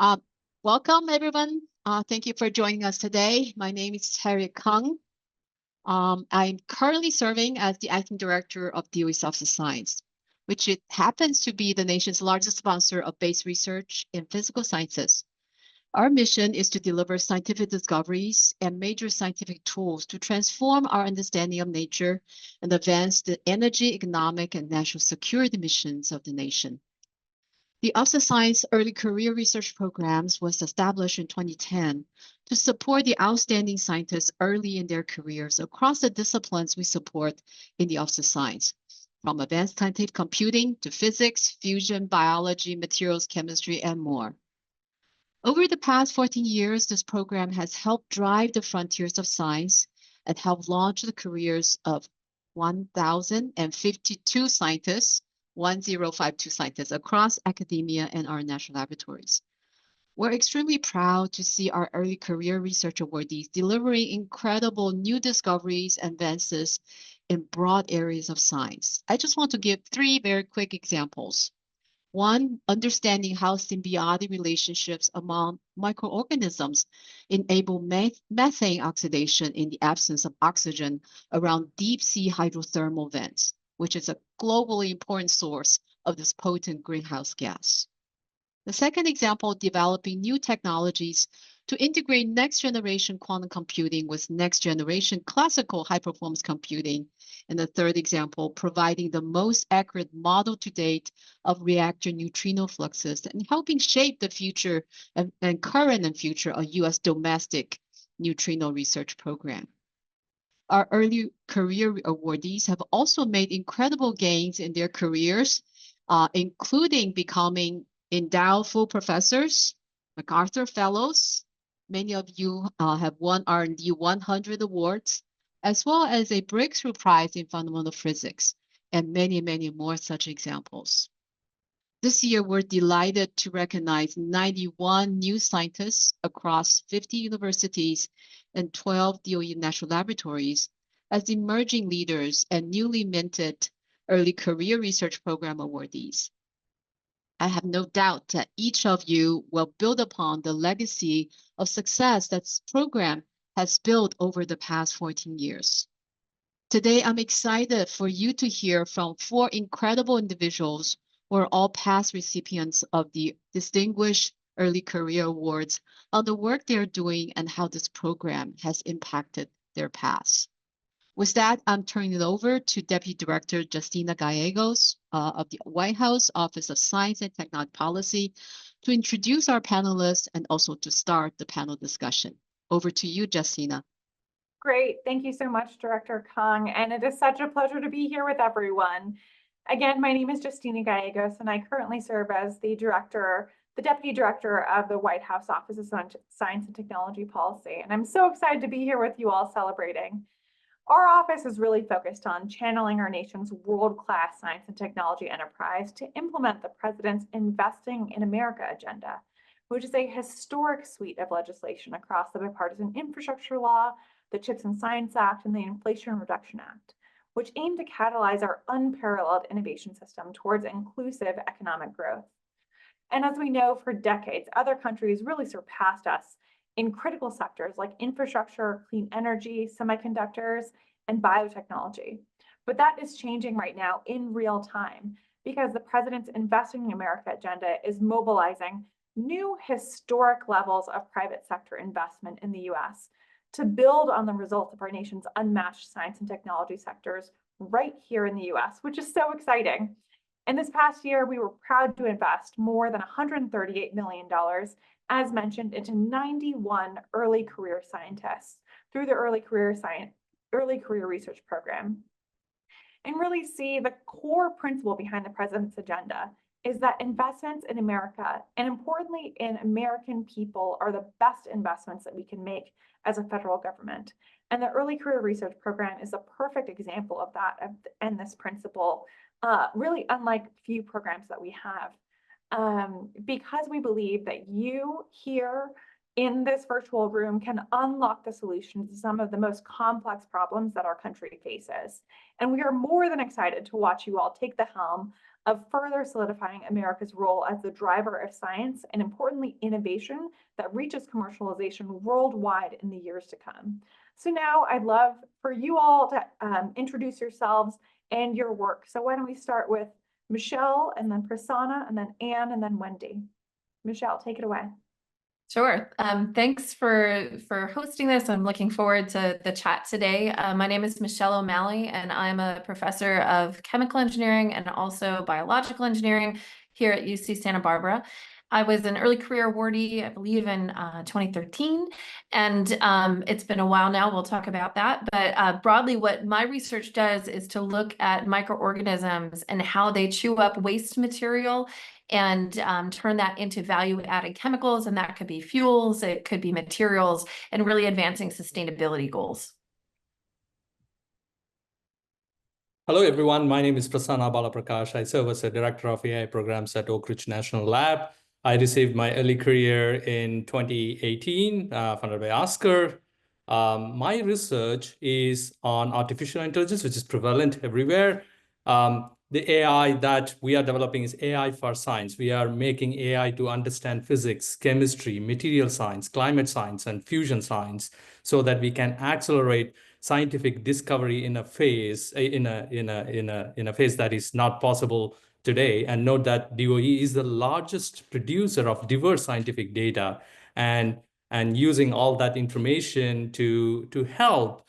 Uh, Welcome, everyone. Thank you for joining us today. My name is Terry Kang. I'm currently serving as the acting director of DOE's Office of Science, which it happens to be the nation's largest sponsor of base research in physical sciences. Our mission is to deliver scientific discoveries and major scientific tools to transform our understanding of nature and advance the energy, economic, and national security missions of the nation. The Office of Science Early Career Research Programs was established in 2010 to support the outstanding scientists early in their careers across the disciplines we support in the Office of Science, from advanced scientific computing to physics, fusion, biology, materials, chemistry, and more. Over the past 14 years, this program has helped drive the frontiers of science and helped launch the careers of 1,052 scientists, 1052 scientists across academia and our national laboratories. We're extremely proud to see our early career research awardees delivering incredible new discoveries and advances in broad areas of science. I just want to give three very quick examples. One, understanding how symbiotic relationships among microorganisms enable methane oxidation in the absence of oxygen around deep sea hydrothermal vents, which is a globally important source of this potent greenhouse gas. The second example, developing new technologies to integrate next generation quantum computing with next generation classical high performance computing. And the third example, providing the most accurate model to date of reactor neutrino fluxes and helping shape the future and current and future of US domestic neutrino research program. Our early career awardees have also made incredible gains in their careers, including becoming endowed full professors, MacArthur Fellows. Many of you have won R&D 100 awards, as well as a breakthrough prize in fundamental physics, and many, many more such examples. This year, we're delighted to recognize 91 new scientists across 50 universities and 12 DOE national laboratories as emerging leaders and newly minted early career research program awardees. I have no doubt that each of you will build upon the legacy of success that this program has built over the past 14 years. Today, I'm excited for you to hear from four incredible individuals who are all past recipients of the Distinguished Early Career Awards on the work they're doing and how this program has impacted their paths. With that, I'm turning it over to Deputy Director Justina Gallegos of the White House Office of Science and Technology Policy to introduce our panelists and also to start the panel discussion. Over to you, Justina. Great. Thank you so much, Director Kang. And it is such a pleasure to be here with everyone. Again, my name is Justina Gallegos, and I currently serve as the Deputy Director of the White House Office of Science and Technology Policy. And I'm so excited to be here with you all celebrating. Our office is really focused on channeling our nation's world-class science and technology enterprise to implement the President's Investing in America agenda, which is a historic suite of legislation across the bipartisan infrastructure law, the CHIPS and Science Act, and the Inflation Reduction Act, which aim to catalyze our unparalleled innovation system towards inclusive economic growth. And as we know, for decades, other countries really surpassed us in critical sectors like infrastructure, clean energy, semiconductors, and biotechnology. But that is changing right now in real time because the President's Investing in America agenda is mobilizing new historic levels of private sector investment in the US to build on the results of our nation's unmatched science and technology sectors right here in the US, which is so exciting. And this past year, we were proud to invest more than $138 million, as mentioned, into 91 early career scientists through the Early Career Research Program. And really see the core principle behind the President's agenda is that investments in America, and importantly in American people, are the best investments that we can make as a federal government. And the Early Career Research Program is a perfect example of that and this principle, really unlike few programs that we have. Because we believe that you here in this virtual room can unlock the solution to some of the most complex problems that our country faces. And we are more than excited to watch you all take the helm of further solidifying America's role as the driver of science and, importantly, innovation that reaches commercialization worldwide in the years to come. So now I'd love for you all to introduce yourselves and your work. So why don't we start with Michelle, and then Prasanna, and then Anne, and then Wendy. Michelle, take it away. Sure. Thanks for hosting this. I'm looking forward to the chat today. My name is Michelle O'Malley, and I'm a professor of chemical engineering and also biological engineering here at UC Santa Barbara. I was an early career awardee, I believe, in 2013, and it's been a while now. We'll talk about that. But broadly, what my research does is to look at microorganisms and how they chew up waste material and turn that into value-added chemicals, and that could be fuels, it could be materials, and really advancing sustainability goals. Hello, everyone. My name is Prasanna Balaprakash. I serve as a director of AI programs at Oak Ridge National Lab. I received my early career in 2018, funded by Oscar. My research is on artificial intelligence, which is prevalent everywhere. The AI that we are developing is AI for science. We are making AI to understand physics, chemistry, material science, climate science, and fusion science, so that we can accelerate scientific discovery in a phase that is not possible today. And note that DOE is the largest producer of diverse scientific data, and using all that information to help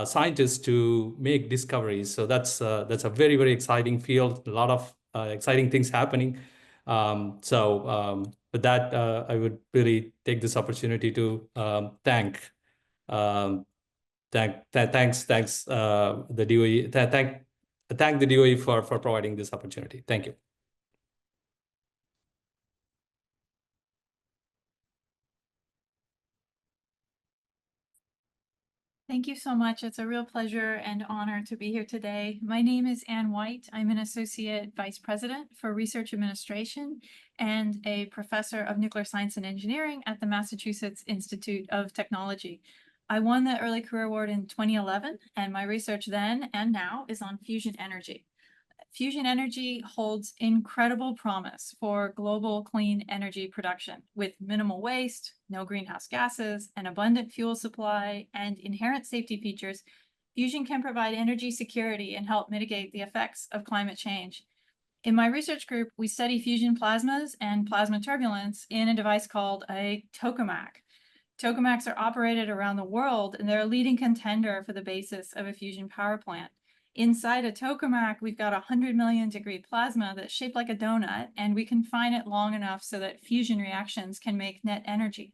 scientists to make discoveries. So that's a very, very exciting field, a lot of exciting things happening. With that, I would really take this opportunity to thanks the DOE. Thank the DOE for providing this opportunity. Thank you. Thank you so much. It's a real pleasure and honor to be here today. My name is Anne White. I'm an Associate Vice President for Research Administration and a Professor of Nuclear Science and Engineering at the Massachusetts Institute of Technology. I won the Early Career Award in 2011, and my research then and now is on fusion energy. Fusion energy holds incredible promise for global clean energy production. With minimal waste, no greenhouse gases, an abundant fuel supply, and inherent safety features, fusion can provide energy security and help mitigate the effects of climate change. In my research group, we study fusion plasmas and plasma turbulence in a device called a tokamak. Tokamaks are operated around the world, and they're a leading contender for the basis of a fusion power plant. Inside a tokamak, we've got 100 million degree plasma that's shaped like a donut, and we confine it long enough so that fusion reactions can make net energy.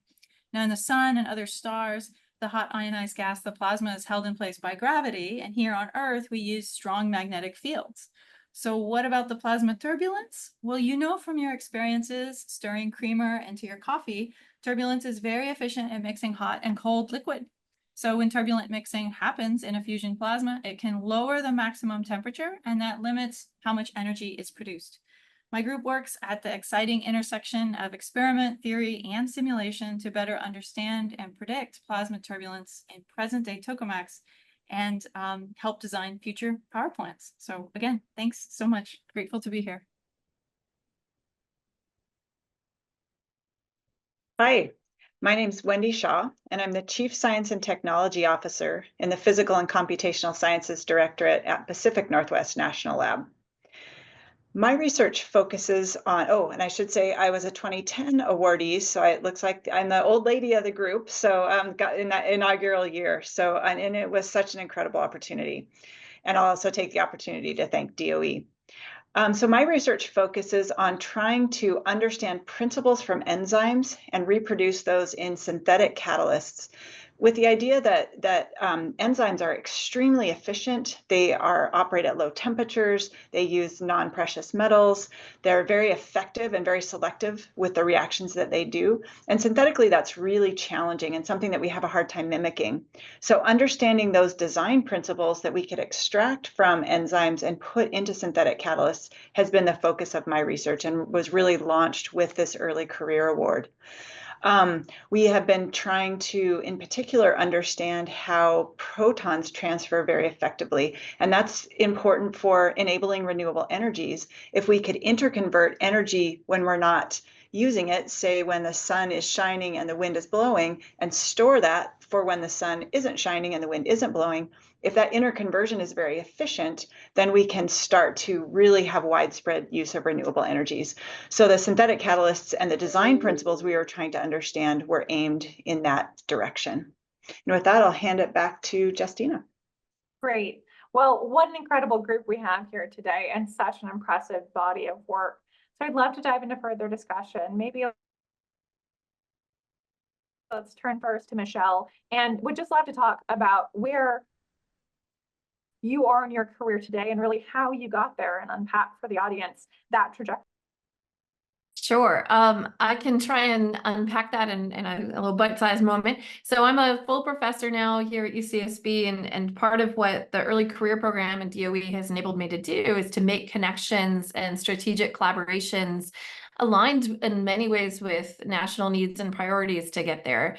Now, in the sun and other stars, the hot ionized gas, the plasma, is held in place by gravity, and here on Earth, we use strong magnetic fields. So what about the plasma turbulence? Well, you know from your experiences stirring creamer into your coffee, turbulence is very efficient at mixing hot and cold liquid. So when turbulent mixing happens in a fusion plasma, it can lower the maximum temperature, and that limits how much energy is produced. My group works at the exciting intersection of experiment, theory, and simulation to better understand and predict plasma turbulence in present-day tokamaks and help design future power plants. So again, thanks so much. Grateful to be here. Hi. My name is Wendy Shaw, and I'm the Chief Science and Technology Officer in the Physical and Computational Sciences Directorate at Pacific Northwest National Lab. My research focuses on, and I should say I was a 2010 awardee, so it looks like I'm the old lady of the group, so got in that inaugural year. So, and it was such an incredible opportunity. And I'll also take the opportunity to thank DOE. So my research focuses on trying to understand principles from enzymes and reproduce those in synthetic catalysts, with the idea that enzymes are extremely efficient. They operate at low temperatures. They use non-precious metals. They're very effective and very selective with the reactions that they do. And synthetically, that's really challenging and something that we have a hard time mimicking. So understanding those design principles that we could extract from enzymes and put into synthetic catalysts has been the focus of my research and was really launched with this early career award. We have been trying to, in particular, understand how protons transfer very effectively. And that's important for enabling renewable energies. If we could interconvert energy when we're not using it, say when the sun is shining and the wind is blowing, and store that for when the sun isn't shining and the wind isn't blowing, if that interconversion is very efficient, then we can start to really have widespread use of renewable energies. So the synthetic catalysts and the design principles we were trying to understand were aimed in that direction. And with that, I'll hand it back to Justina. Great. Well, what an incredible group we have here today and such an impressive body of work. So I'd love to dive into further discussion. Maybe let's turn first to Michelle, and would just love to talk about where you are in your career today and really how you got there, and unpack for the audience that trajectory. Sure. I can try and unpack that in a little bite-sized moment. So I'm a full professor now here at UCSB, and part of what the early career program and DOE has enabled me to do is to make connections and strategic collaborations aligned in many ways with national needs and priorities to get there.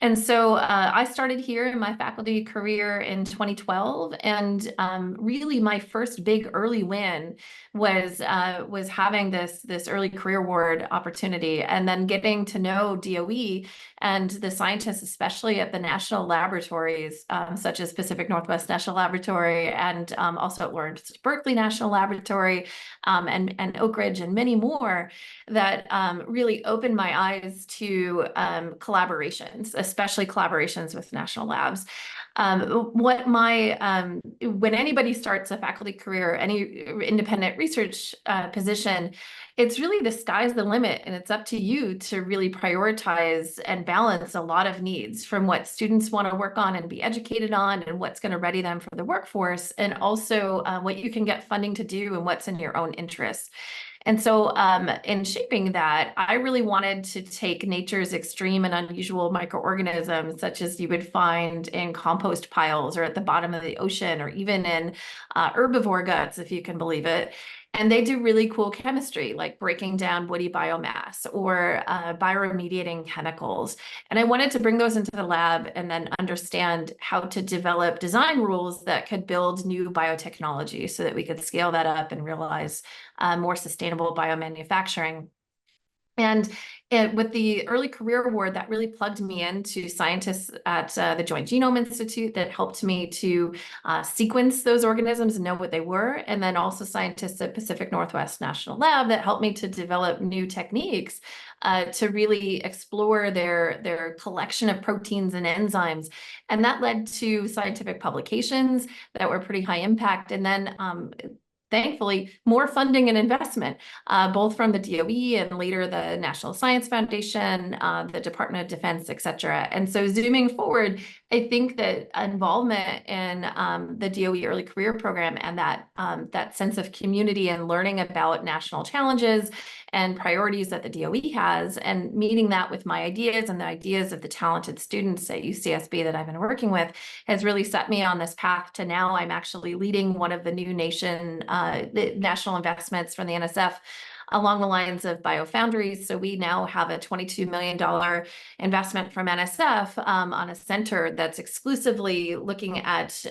And so I started here in my faculty career in 2012, and really my first big early win was having this early career award opportunity, and then getting to know DOE and the scientists, especially at the national laboratories, such as Pacific Northwest National Laboratory, and also at Lawrence Berkeley National Laboratory, and Oak Ridge, and many more, that really opened my eyes to collaborations, especially collaborations with national labs. When anybody starts a faculty career, any independent research position, it's really the sky's the limit, and it's up to you to really prioritize and balance a lot of needs, from what students want to work on and be educated on, and what's going to ready them for the workforce, and also what you can get funding to do and what's in your own interest. And so in shaping that, I really wanted to take nature's extreme and unusual microorganisms, such as you would find in compost piles or at the bottom of the ocean, or even in herbivore guts, if you can believe it. And they do really cool chemistry, like breaking down woody biomass or bioremediating chemicals. And I wanted to bring those into the lab and then understand how to develop design rules that could build new biotechnology so that we could scale that up and realize more sustainable biomanufacturing. And with the early career award, that really plugged me into scientists at the Joint Genome Institute that helped me to sequence those organisms and know what they were. And then also scientists at Pacific Northwest National Lab that helped me to develop new techniques to really explore their collection of proteins and enzymes. And that led to scientific publications that were pretty high impact. And then thankfully, more funding and investment, both from the DOE and later the National Science Foundation, the Department of Defense, et cetera. And so zooming forward, I think that involvement in the DOE early career program and that sense of community and learning about national challenges and priorities that the DOE has, and meeting that with my ideas and the ideas of the talented students at UCSB that I've been working with, has really set me on this path to now I'm actually leading one of the new national investments from the NSF along the lines of biofoundries. So we now have a $22 million investment from NSF on a center that's exclusively looking at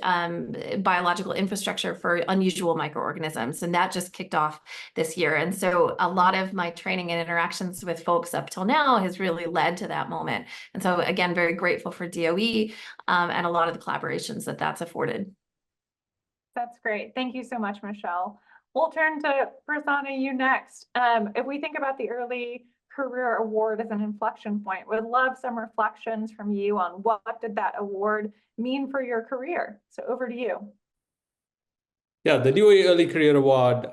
biological infrastructure for unusual microorganisms. And that just kicked off this year. And so a lot of my training and interactions with folks up till now has really led to that moment. And so again, very grateful for DOE and a lot of the collaborations that that's afforded. That's great. Thank you so much, Michelle. We'll turn to Prasanna, you next. If we think about the early career award as an inflection point, would love some reflections from you on what did that award mean for your career? So over to you. Yeah, the DOE Early Career Award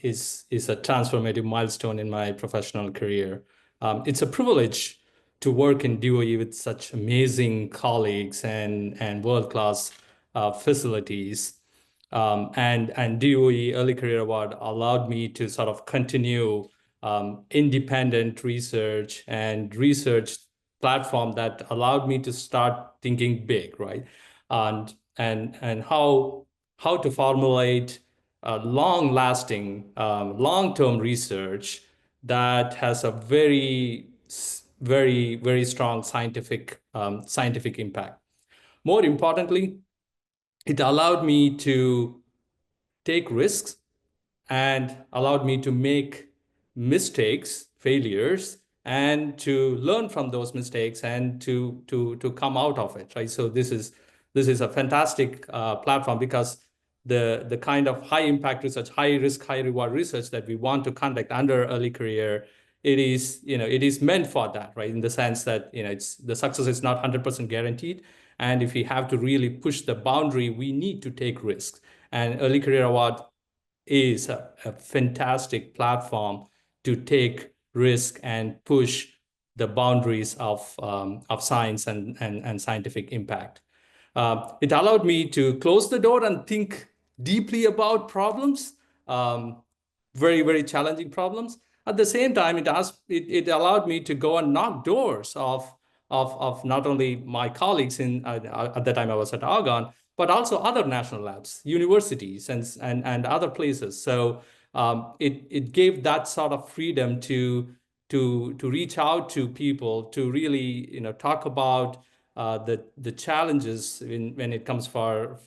is a transformative milestone in my professional career. It's a privilege to work in DOE with such amazing colleagues and world-class facilities. And DOE Early Career Award allowed me to sort of continue independent research and research platform that allowed me to start thinking big, right? And how to formulate long-lasting, long-term research that has a very very, very strong scientific impact. More importantly, it allowed me to take risks and allowed me to make mistakes, failures, and to learn from those mistakes and to come out of it, right? So this is a fantastic platform, because the kind of high impact research, high risk, high reward research that we want to conduct under early career, it is meant for that, right? In the sense that, the success is not 100% guaranteed. And if we have to really push the boundary, we need to take risks. And Early Career Award is a fantastic platform to take risk and push the boundaries of science and scientific impact. It allowed me to close the door and think deeply about problems, very, very challenging problems. At the same time, it allowed me to go and knock doors of not only my colleagues at the time I was at Argonne, but also other national labs, universities, and other places. So it gave that sort of freedom to reach out to people, to really talk about the challenges when it comes for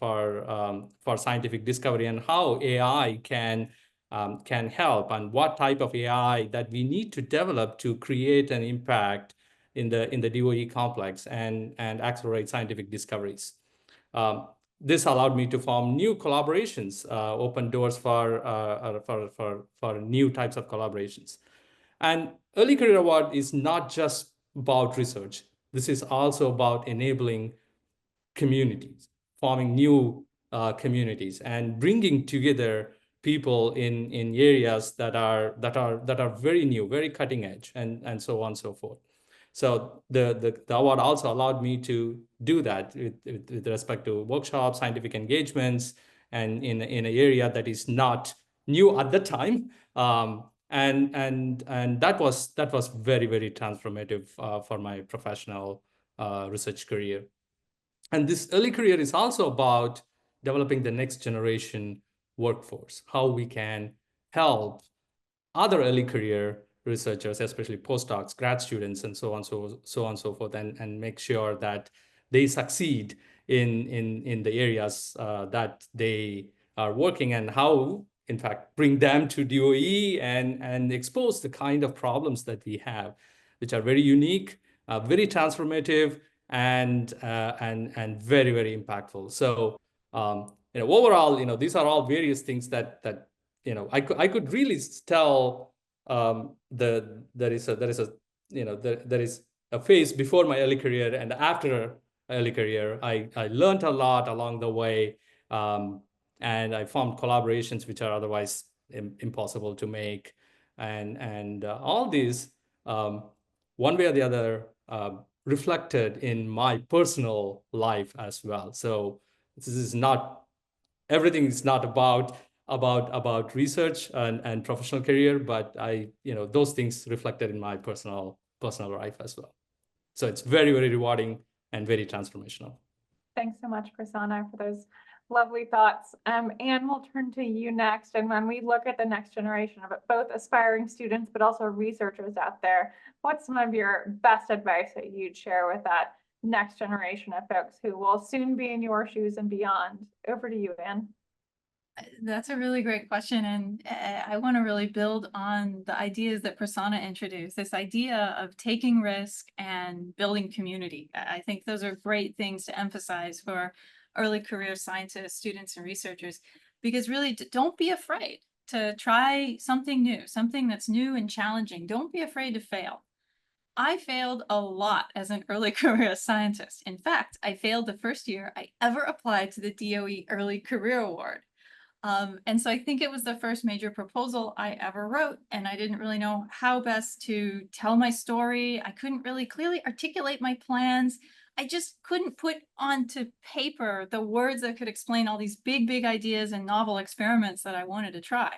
scientific discovery, and how AI can help, and what type of AI that we need to develop to create an impact in the DOE complex and accelerate scientific discoveries. This allowed me to form new collaborations, open doors for new types of collaborations. And Early Career Award is not just about research. This is also about enabling communities, forming new communities, and bringing together people in areas that are very new, very cutting edge, and so on and so forth. So the award also allowed me to do that with respect to workshops, scientific engagements, and in an area that is not new at the time. And that was very, very transformative for my professional research career. And this early career is also about developing the next generation workforce, how we can help other early career researchers, especially postdocs, grad students, and so on and so forth, and make sure that they succeed in the areas that they are working, and how, in fact, bring them to DOE and expose the kind of problems that we have, which are very unique, very transformative, and very, very impactful. So overall, these are all various things that I could really tell. There is a phase before my early career and after early career. I learned a lot along the way, and I formed collaborations which are otherwise impossible to make, and all these, one way or the other, reflected in my personal life as well. So this is not, everything is not about research and professional career, but those things reflected in my personal life as well. So it's very, very rewarding and very transformational. Thanks so much, Prasanna, for those lovely thoughts. Anne, we'll turn to you next. And when we look at the next generation of both aspiring students, but also researchers out there, what's some of your best advice that you'd share with that next generation of folks who will soon be in your shoes and beyond? Over to you, Anne. That's a really great question. And I want to really build on the ideas that Prasanna introduced, this idea of taking risk and building community. I think those are great things to emphasize for early career scientists, students, and researchers, because really don't be afraid to try something new, something that's new and challenging. Don't be afraid to fail. I failed a lot as an early career scientist. In fact, I failed the first year I ever applied to the DOE Early Career Award. And so I think it was the first major proposal I ever wrote, and I didn't really know how best to tell my story. I couldn't really clearly articulate my plans. I just couldn't put onto paper the words that could explain all these big ideas and novel experiments that I wanted to try.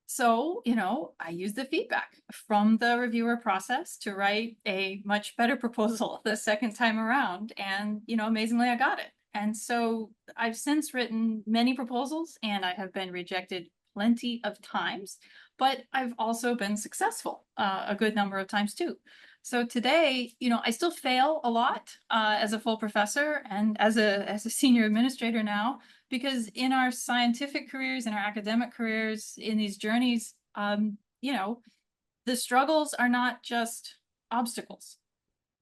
So, I used the feedback from the reviewer process to write a much better proposal the second time around. And, amazingly, I got it. And so I've since written many proposals, and I have been rejected plenty of times, but I've also been successful a good number of times too. So today, I still fail a lot as a full professor and as a senior administrator now, because in our scientific careers, in our academic careers, in these journeys, the struggles are not just obstacles.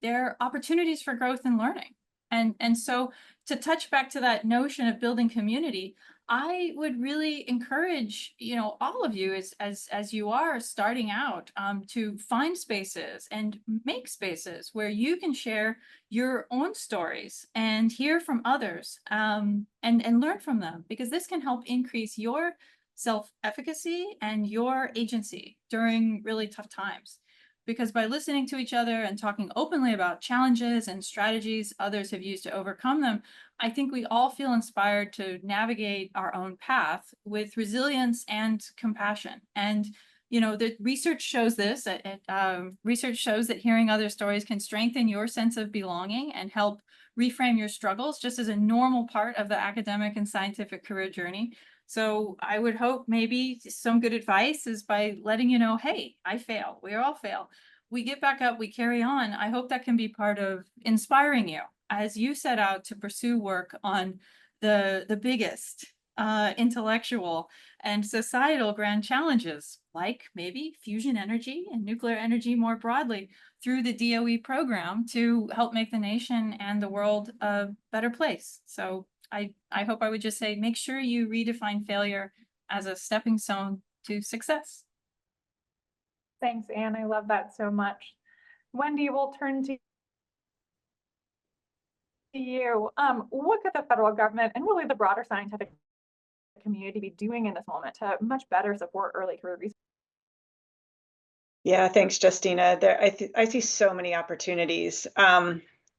They're opportunities for growth and learning. And so to touch back to that notion of building community, I would really encourage, all of you as you are starting out, to find spaces and make spaces where you can share your own stories and hear from others, and learn from them, because this can help increase your self-efficacy and your agency during really tough times. Because by listening to each other and talking openly about challenges and strategies others have used to overcome them, I think we all feel inspired to navigate our own path with resilience and compassion. And, the research shows this. Research shows that hearing other stories can strengthen your sense of belonging and help reframe your struggles just as a normal part of the academic and scientific career journey. So I would hope maybe some good advice is by letting you know, hey, I fail. We all fail. We get back up, we carry on. I hope that can be part of inspiring you as you set out to pursue work on the biggest intellectual and societal grand challenges, like maybe fusion energy and nuclear energy more broadly, through the DOE program to help make the nation and the world a better place. So I hope I would just say, make sure you redefine failure as a stepping stone to success. Thanks, Anne. I love that so much. Wendy, we'll turn to you. What could the federal government and really the broader scientific community be doing in this moment to much better support early career research? Yeah, thanks, Justina. I see so many opportunities.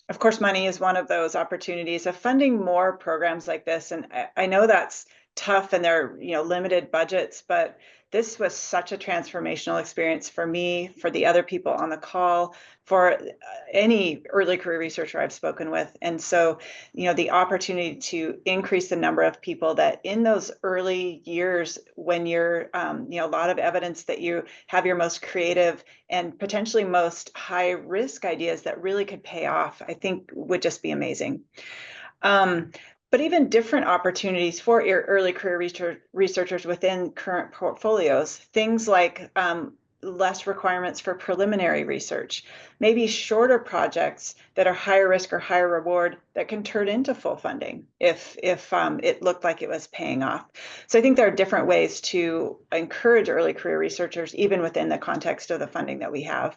Of course, money is one of those opportunities of funding more programs like this. And I know that's tough and they're, limited budgets, but this was such a transformational experience for me, for the other people on the call, for any early career researcher I've spoken with. And so, the opportunity to increase the number of people that in those early years, when you're, a lot of evidence that you have your most creative and potentially most high risk ideas that really could pay off, I think would just be amazing. But even different opportunities for early career researchers within current portfolios, things like less requirements for preliminary research, maybe shorter projects that are higher risk or higher reward that can turn into full funding if it looked like it was paying off. So I think there are different ways to encourage early career researchers, even within the context of the funding that we have.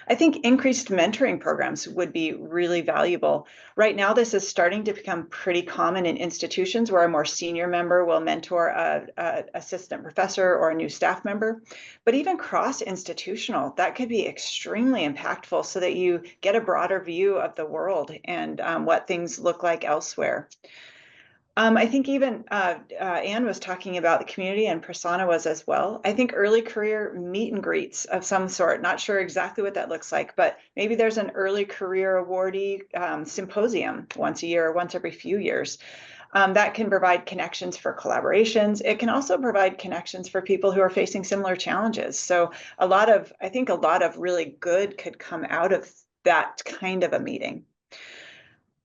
I think increased mentoring programs would be really valuable. Right now, this is starting to become pretty common in institutions where a more senior member will mentor an assistant professor or a new staff member. But even cross-institutional, that could be extremely impactful so that you get a broader view of the world and what things look like elsewhere. I think even Anne was talking about the community, and Prasanna was as well. I think early career meet and greets of some sort, not sure exactly what that looks like, but maybe there's an early career awardee symposium once a year or once every few years. That can provide connections for collaborations. It can also provide connections for people who are facing similar challenges. So I think a lot of really good could come out of that kind of a meeting.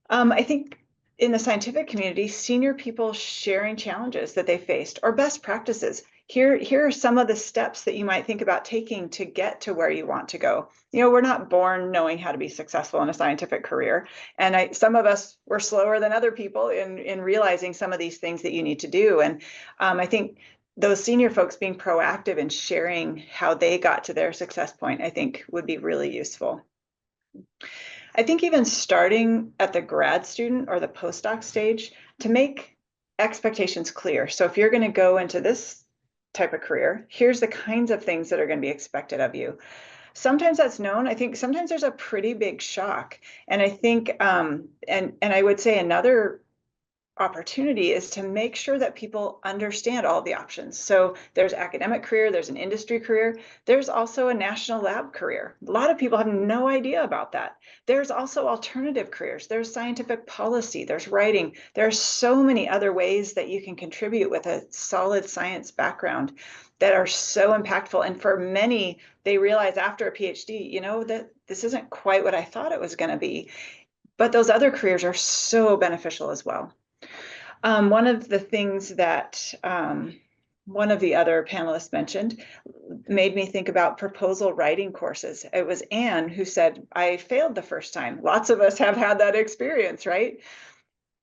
I think in the scientific community, senior people sharing challenges that they faced or best practices. Here are some of the steps that you might think about taking to get to where you want to go. We're not born knowing how to be successful in a scientific career. And some of us were slower than other people in realizing some of these things that you need to do. And I think those senior folks being proactive and sharing how they got to their success point, I think would be really useful. I think even starting at the grad student or the postdoc stage to make expectations clear. So if you're going to go into this type of career, here's the kinds of things that are going to be expected of you. Sometimes that's known. I think sometimes there's a pretty big shock. And I think, and I would say another opportunity is to make sure that people understand all the options. So there's academic career, there's an industry career, there's also a national lab career. A lot of people have no idea about that. There's also alternative careers. There's scientific policy, there's writing. There are so many other ways that you can contribute with a solid science background that are so impactful. And for many, they realize after a PhD, you know, that this isn't quite what I thought it was going to be. But those other careers are so beneficial as well. One of the things that one of the other panelists mentioned made me think about proposal writing courses. It was Anne who said, I failed the first time. Lots of us have had that experience, right?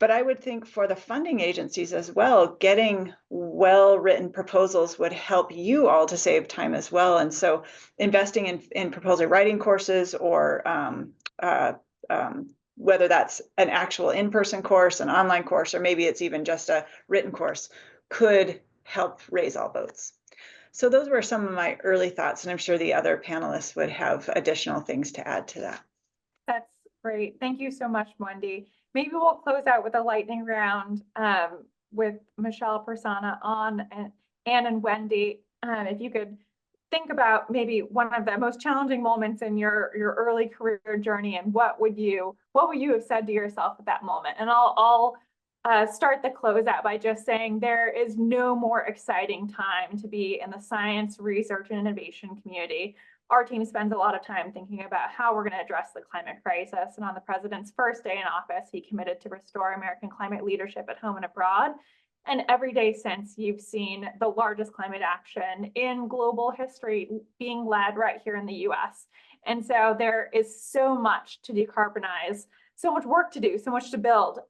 But I would think for the funding agencies as well, getting well-written proposals would help you all to save time as well. And so investing in proposal writing courses or whether that's an actual in-person course, an online course, or maybe it's even just a written course, could help raise all boats. So those were some of my early thoughts, and I'm sure the other panelists would have additional things to add to that. That's great. Thank you so much, Wendy. Maybe we'll close out with a lightning round with Michelle, Prasanna, Anne and Wendy. If you could think about maybe one of the most challenging moments in your early career journey, and what would you have said to yourself at that moment? And I'll start the closeout by just saying there is no more exciting time to be in the science, research, and innovation community. Our team spends a lot of time thinking about how we're going to address the climate crisis. And on the president's first day in office, he committed to restore American climate leadership at home and abroad. And every day since, you've seen the largest climate action in global history being led right here in the US. And so there is so much to decarbonize, so much work to do, so much to build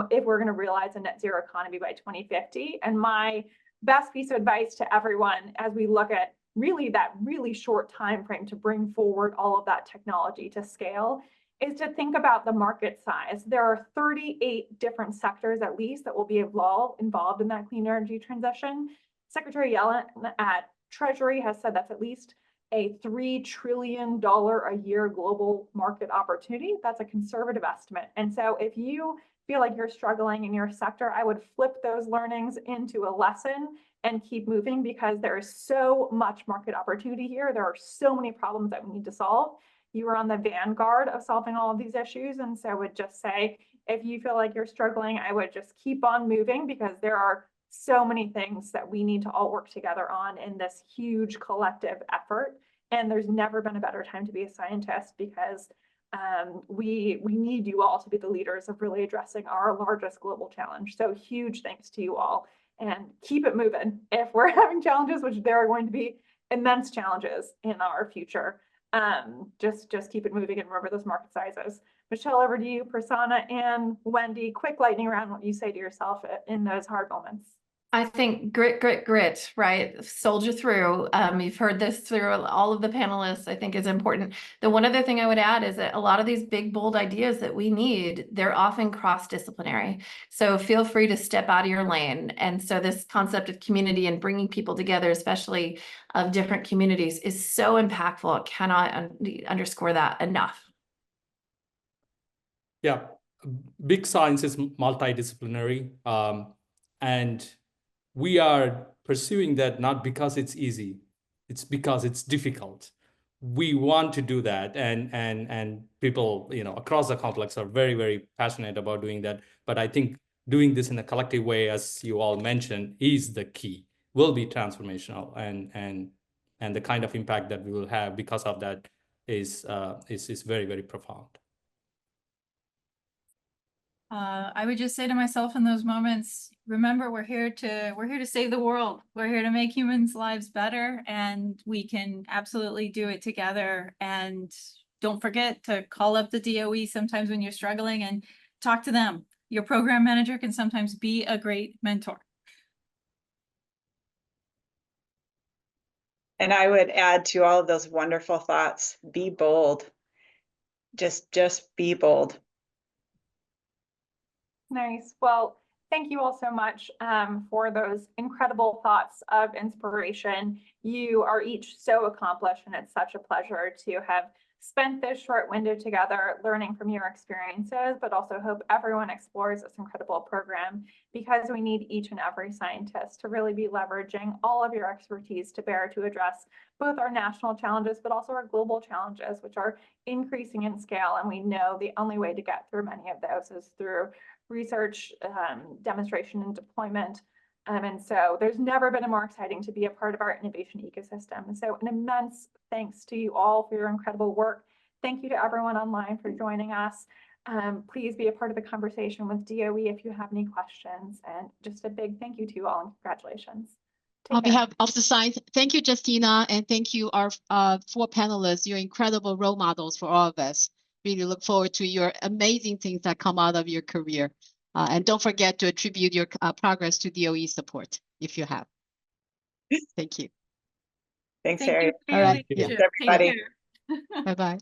if we're going to realize a net zero economy by 2050. And my best piece of advice to everyone as we look at that really short time frame to bring forward all of that technology to scale is to think about the market size. There are 38 different sectors at least that will be involved in that clean energy transition. Secretary Yellen at Treasury has said that's at least a $3 trillion a year global market opportunity. That's a conservative estimate. And so if you feel like you're struggling in your sector, I would flip those learnings into a lesson and keep moving, because there is so much market opportunity here. There are so many problems that we need to solve. You are on the vanguard of solving all of these issues. And so I would just say, if you feel like you're struggling, I would just keep on moving, because there are so many things that we need to all work together on in this huge collective effort. And there's never been a better time to be a scientist, because we need you all to be the leaders of really addressing our largest global challenge. So huge thanks to you all, and keep it moving. If we're having challenges, which there are going to be immense challenges in our future, just keep it moving and remember those market sizes. Michelle, over to you. Prasanna and Wendy, quick lightning round, what you say to yourself in those hard moments. I think grit, grit, grit, right? Soldier through. You've heard this through all of the panelists, I think is important. The one other thing I would add is that a lot of these big, bold ideas that we need, they're often cross-disciplinary. So feel free to step out of your lane. And so this concept of community and bringing people together, especially of different communities, is so impactful. I cannot underscore that enough. Yeah, big science is multidisciplinary, and we are pursuing that not because it's easy, it's because it's difficult. We want to do that, and people, you know, across the complex are very, very passionate about doing that. But I think doing this in a collective way, as you all mentioned, is the key, will be transformational, and the kind of impact that we will have because of that is very, very profound. I would just say to myself in those moments, remember, we're here to save the world. We're here to make humans' lives better, and we can absolutely do it together. And don't forget to call up the DOE sometimes when you're struggling and talk to them. Your program manager can sometimes be a great mentor. And I would add to all of those wonderful thoughts, be bold. Just be bold. Nice. Well, thank you all so much for those incredible thoughts of inspiration. You are each so accomplished, and it's such a pleasure to have spent this short window together learning from your experiences, but also hope everyone explores this incredible program because we need each and every scientist to really be leveraging all of your expertise to bear to address both our national challenges, but also our global challenges, which are increasing in scale. And we know the only way to get through many of those is through research, demonstration, and deployment. And so there's never been a more exciting to be a part of our innovation ecosystem. And so an immense thanks to you all for your incredible work. Thank you to everyone online for joining us. Please be a part of the conversation with DOE if you have any questions. And just a big thank you to you all and congratulations. Take On care. behalf of the science, thank you, Justina, and thank you, our 4 panelists. You're incredible role models for all of us. Really look forward to your amazing things that come out of your career. And don't forget to attribute your progress to DOE support if you have. Thank you. Thanks, Thank Harry. you for All your right. leadership. Thanks, everybody. Take care. Bye-bye.